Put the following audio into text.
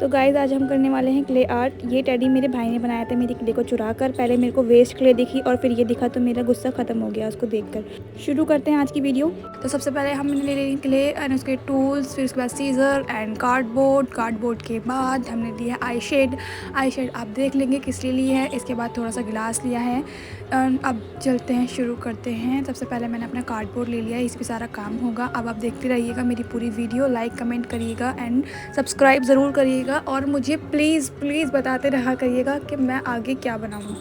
तो गाइज़ आज हम करने वाले हैं क्ले आर्ट। ये टेडी मेरे भाई ने बनाया था मेरी क्ले को चुरा कर। पहले मेरे को वेस्ट क्ले दिखी और फिर ये दिखा तो मेरा गुस्सा ख़त्म हो गया उसको देखकर। शुरू करते हैं आज की वीडियो। तो सबसे पहले हमने ले ली क्ले एंड उसके टूल्स, फिर उसके बाद सीज़र एंड कार्डबोर्ड के बाद हमने लिया आई शेड आप देख लेंगे किस लिए ली है। इसके बाद थोड़ा सा गिलास लिया है। अब चलते हैं, शुरू करते हैं। सबसे पहले मैंने अपना कार्डबोर्ड ले लिया है, इस पर सारा काम होगा। अब आप देखते रहिएगा मेरी पूरी वीडियो, लाइक कमेंट करिएगा एंड सब्सक्राइब ज़रूर करिएगा और मुझे प्लीज़ बताते रहा करिएगा कि मैं आगे क्या बनाऊँ।